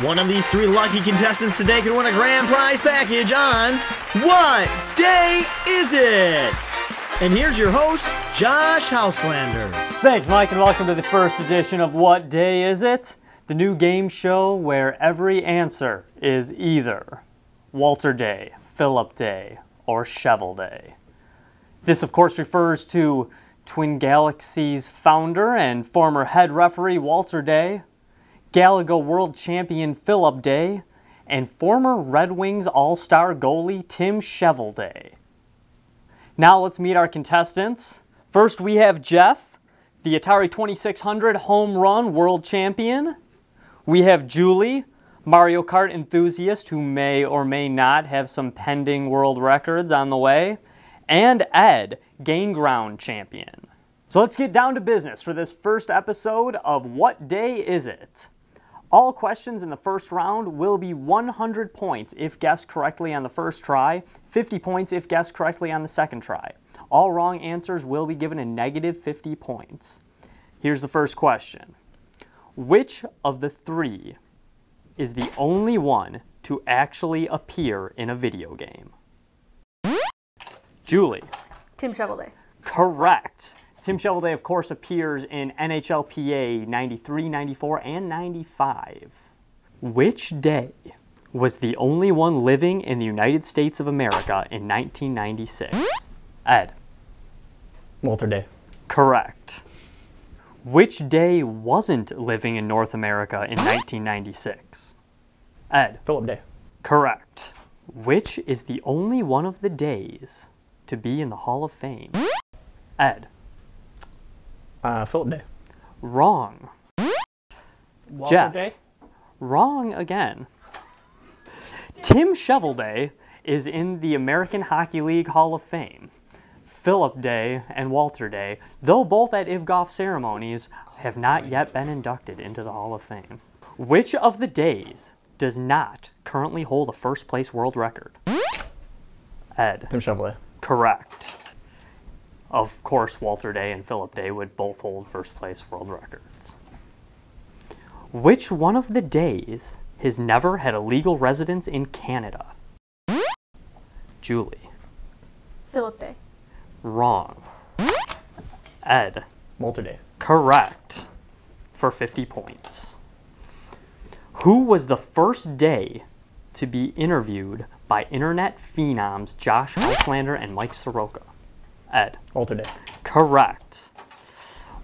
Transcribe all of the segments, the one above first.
One of these three lucky contestants today can win a grand prize package on What Day Is It? And here's your host, Josh Houselander. Thanks, Mike, and welcome to the first edition of What Day Is It? The new game show where every answer is either Walter Day, Philip Day, or Shovel Day. This, of course, refers to Twin Galaxies founder and former head referee Walter Day, Galaga World Champion Philip Day, and former Red Wings All-Star goalie Tim Shovel Day. Now let's meet our contestants. First we have Jeff, the Atari 2600 home run world champion. We have Julie, Mario Kart enthusiast who may or may not have some pending world records on the way. And Ed, gain ground champion. So let's get down to business for this first episode of What Day Is It? All questions in the first round will be 100 points if guessed correctly on the first try, 50 points if guessed correctly on the second try. All wrong answers will be given a negative 50 points. Here's the first question. Which of the three is the only one to actually appear in a video game? Julie. Tim Shovel Day. Correct. Tim Shovel Day, of course, appears in NHLPA 93, 94, and 95. Which day was the only one living in the United States of America in 1996? Ed. Walter Day. Correct. Which day wasn't living in North America in 1996? Ed. Philip Day. Correct. Which is the only one of the days to be in the Hall of Fame? Ed. Philip Day. Wrong. Walter Jeff. Day. Wrong again. Tim Shovel Day is in the American Hockey League Hall of Fame. Philip Day and Walter Day, though both at IVGOF ceremonies, have not yet been inducted into the Hall of Fame. Which of the days does not currently hold a first place world record? Ed. Tim Shovel Day. Correct. Of course, Walter Day and Philip Day would both hold first place world records. Which one of the days has never had a legal residence in Canada? Julie. Philip Day. Wrong. Ed. Walter Day. Correct. For 50 points. Who was the first day to be interviewed by internet phenoms Josh Houselander and Mike Soroka? Ed. Walter Day. Correct.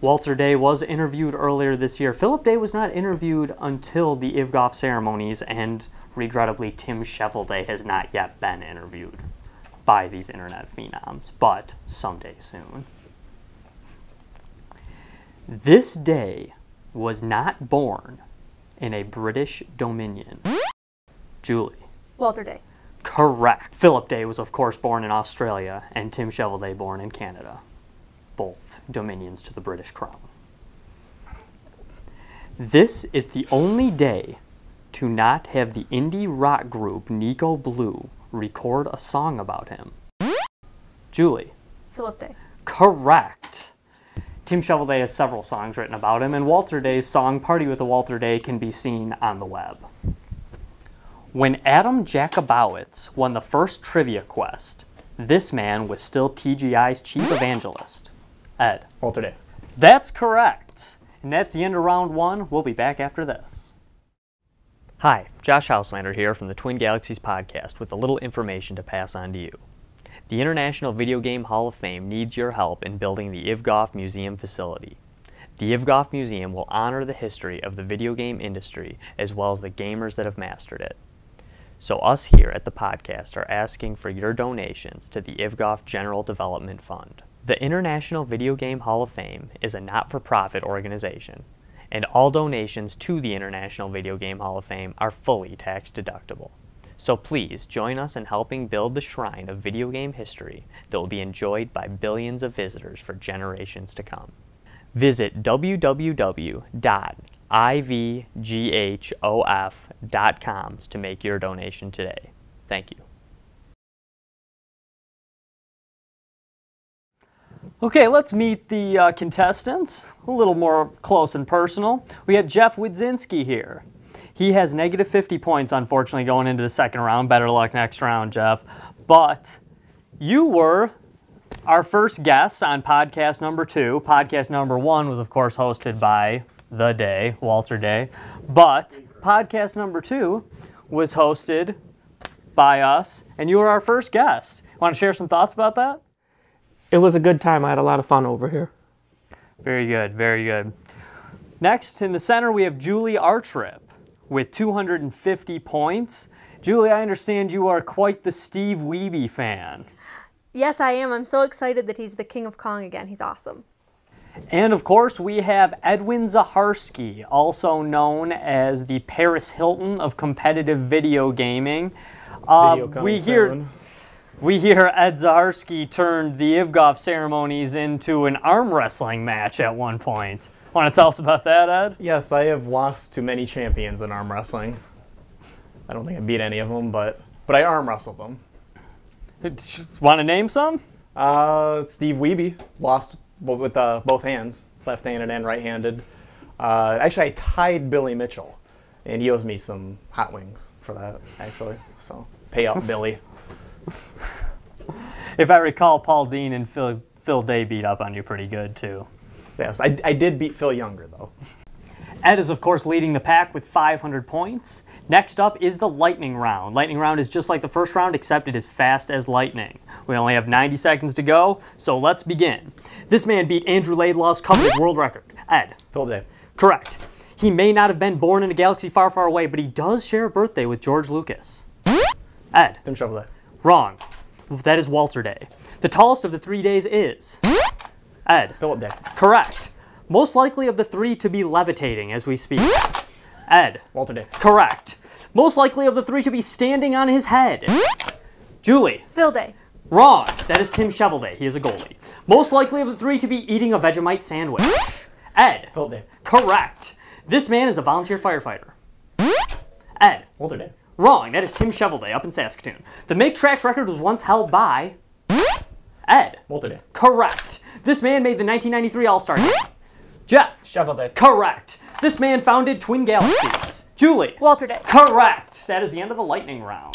Walter Day was interviewed earlier this year. Philip Day was not interviewed until the IVGOF ceremonies, and regrettably, Tim Shovel Day has not yet been interviewed by these internet phenoms, but someday soon. This day was not born in a British dominion. Julie. Walter Day. Correct. Philip Day was, of course, born in Australia, and Tim Shovel Day born in Canada. Both dominions to the British Crown. This is the only day to not have the indie rock group Nico Blue record a song about him. Julie. Philip Day. Correct. Tim Shovel Day has several songs written about him, and Walter Day's song Party with a Walter Day can be seen on the web. When Adam Jakubowicz won the first Trivia Quest, this man was still TGI's chief evangelist. Ed. Walter Day. That's correct. And that's the end of round one. We'll be back after this. Hi, Josh Houselander here from the Twin Galaxies podcast with a little information to pass on to you. The International Video Game Hall of Fame needs your help in building the IVGOF Museum facility. The IVGOF Museum will honor the history of the video game industry as well as the gamers that have mastered it. So us here at the podcast are asking for your donations to the IVGOF General Development Fund. The International Video Game Hall of Fame is a not-for-profit organization, and all donations to the International Video Game Hall of Fame are fully tax-deductible. So please join us in helping build the shrine of video game history that will be enjoyed by billions of visitors for generations to come. Visit www.ivghof.com to make your donation today. Thank you. Okay, let's meet the contestants, a little more close and personal. We got Jeff Widzinski here. He has negative 50 points, unfortunately, going into the second round. Better luck next round, Jeff. But you were our first guest on podcast number 2. Podcast number 1 was, of course, hosted by The Day, Walter Day. But podcast number 2 was hosted by us, and you were our first guest. Want to share some thoughts about that? It was a good time. I had a lot of fun over here. Very good, very good. Next, in the center, we have Julie Artrip with 250 points. Julie, I understand you are quite the Steve Wiebe fan. Yes, I am. I'm so excited that he's the King of Kong again. He's awesome. And of course, we have Edwin Zacharski, also known as the Paris Hilton of competitive video gaming. Video coming soon. We hear Ed Zacharski turned the Ivgov ceremonies into an arm wrestling match at one point. Want to tell us about that, Ed? Yes, I have lost to many champions in arm wrestling. I don't think I beat any of them, but I arm wrestled them. Want to name some? Steve Wiebe lost with both hands, left-handed and right-handed. Actually, I tied Billy Mitchell, and he owes me some hot wings for that, actually. So pay up, Billy. If I recall, Paul Dean and Phil Day beat up on you pretty good, too. Yes, I did beat Phil Younger, though. Ed is, of course, leading the pack with 500 points. Next up is the lightning round. Lightning round is just like the first round, except it is fast as lightning. We only have 90 seconds to go, so let's begin. This man beat Andrew Laidlaw's coveted world record. Ed. Phil Day. Correct. He may not have been born in a galaxy far, far away, but he does share a birthday with George Lucas. Ed. Tim Shovelay. Wrong. That is Walter Day. The tallest of the 3 days is? Ed. Philip Day. Correct. Most likely of the 3 to be levitating as we speak. Ed. Walter Day. Correct. Most likely of the 3 to be standing on his head. Julie. Phil Day. Wrong. That is Tim Shovelday. He is a goalie. Most likely of the 3 to be eating a Vegemite sandwich. Ed. Philip Day. Correct. This man is a volunteer firefighter. Ed. Walter Day. Wrong. That is Tim Shovelday up in Saskatoon. The Make Tracks record was once held by... Ed. Walter Day. Correct. This man made the 1993 All-Star game. Jeff. Shovelday. Correct. This man founded Twin Galaxies. Julie. Walter Day. Correct. That is the end of the lightning round.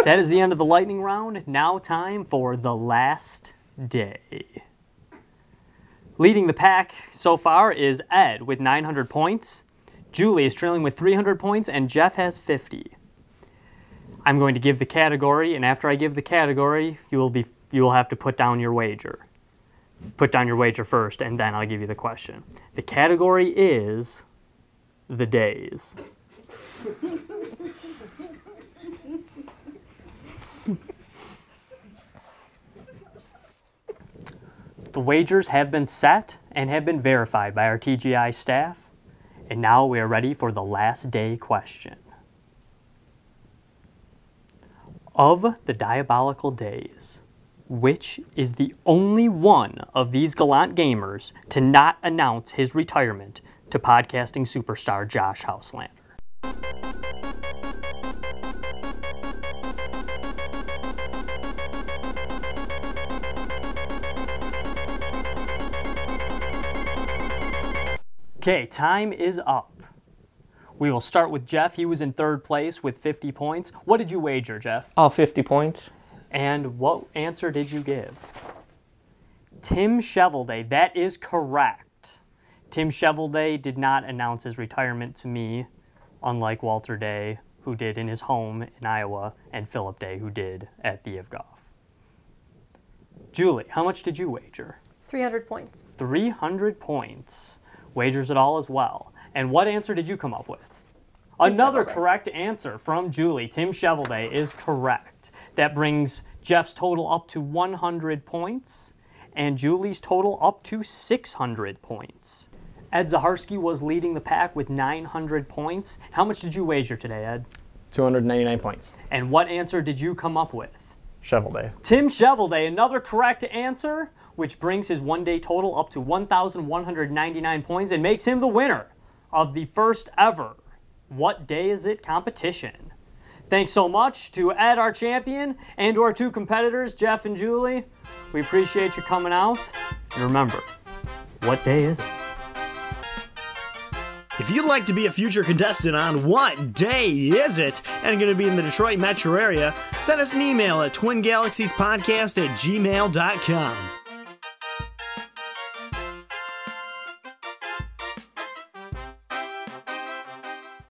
That is the end of the lightning round. Now time for the last day. Leading the pack so far is Ed with 900 points. Julie is trailing with 300 points, and Jeff has 50. I'm going to give the category, and after I give the category, you will have to put down your wager. Put down your wager first, and then I'll give you the question. The category is the days. The wagers have been set and have been verified by our TGI staff, and now we are ready for the last day question. Of the diabolical days, which is the only one of these gallant gamers to not announce his retirement to podcasting superstar Josh Houselander? Okay, time is up. We will start with Jeff. He was in third place with 50 points. What did you wager, Jeff? All 50 points. And what answer did you give? Tim Shovelday. That is correct. Tim Shovelday did not announce his retirement to me, unlike Walter Day, who did in his home in Iowa, and Philip Day, who did at the Ivgov. Julie, how much did you wager? 300 points. 300 points. Wagers it all as well. And what answer did you come up with? Tim Another Shovelday. correct answer from Julie. Tim Shovelday is correct. That brings Jeff's total up to 100 points and Julie's total up to 600 points. Ed Zacharski was leading the pack with 900 points. How much did you wager today, Ed? 299 points. And what answer did you come up with? Shovel Day. Tim Shovelday, another correct answer, which brings his one-day total up to 1,199 points and makes him the winner of the first ever What Day Is It competition. Thanks so much to Ed, our champion, and to our two competitors, Jeff and Julie. We appreciate you coming out. And remember, what day is it? If you'd like to be a future contestant on What Day Is It and going to be in the Detroit metro area, send us an email at twingalaxiespodcast@gmail.com.